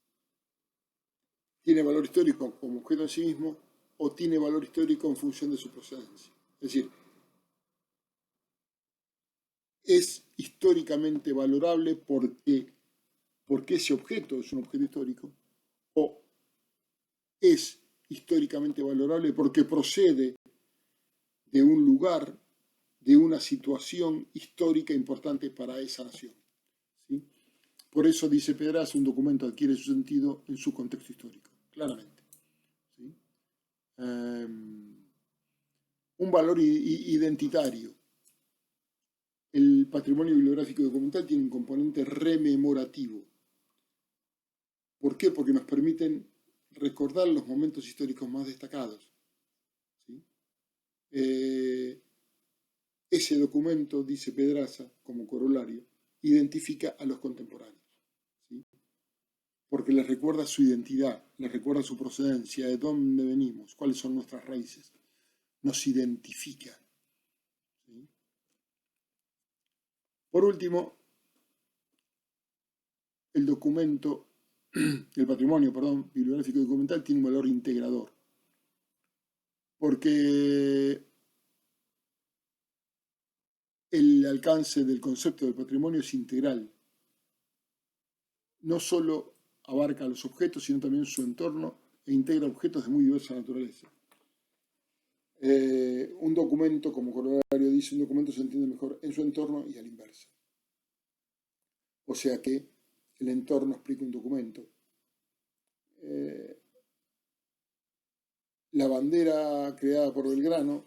Tiene valor histórico como objeto en sí mismo o tiene valor histórico en función de su procedencia. Es decir, es históricamente valorable porque ese objeto es un objeto histórico, o es históricamente valorable porque procede de un lugar, de una situación histórica importante para esa nación. ¿Sí? Por eso, dice Pedraza, un documento adquiere su sentido en su contexto histórico, claramente. ¿Sí? Un valor identitario. El patrimonio bibliográfico y documental tiene un componente rememorativo. ¿Por qué? Porque nos permiten recordar los momentos históricos más destacados. ¿Sí? Ese documento, dice Pedraza, como corolario, identifica a los contemporáneos. ¿Sí? Porque les recuerda su identidad, les recuerda su procedencia, de dónde venimos, cuáles son nuestras raíces. Nos identifica. ¿Sí? Por último, el patrimonio, bibliográfico y documental tiene un valor integrador. Porque el alcance del concepto del patrimonio es integral. No solo abarca los objetos, sino también su entorno e integra objetos de muy diversa naturaleza. Un documento, como corolario dice, un documento se entiende mejor en su entorno y a la inversa. O sea que el entorno explica un documento. La bandera creada por Belgrano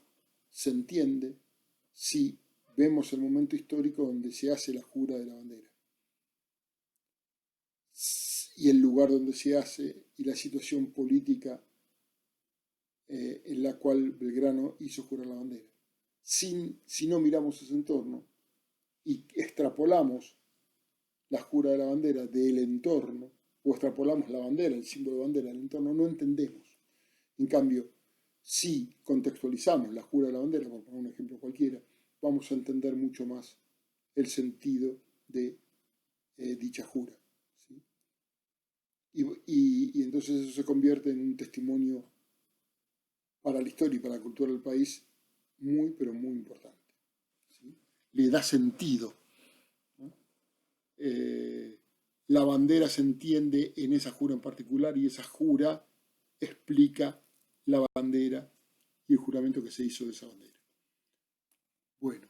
se entiende si vemos el momento histórico donde se hace la jura de la bandera. Y el lugar donde se hace y la situación política en la cual Belgrano hizo jurar la bandera. Si no miramos ese entorno y extrapolamos la jura de la bandera del entorno, o extrapolamos la bandera, el símbolo de bandera del entorno, no entendemos. En cambio, si contextualizamos la jura de la bandera, por poner un ejemplo cualquiera, vamos a entender mucho más el sentido de dicha jura. ¿Sí? Y entonces eso se convierte en un testimonio para la historia y para la cultura del país muy, pero muy importante. ¿Sí? Le da sentido. ¿No? La bandera se entiende en esa jura en particular y esa jura explica la bandera y el juramento que se hizo de esa bandera. Bueno,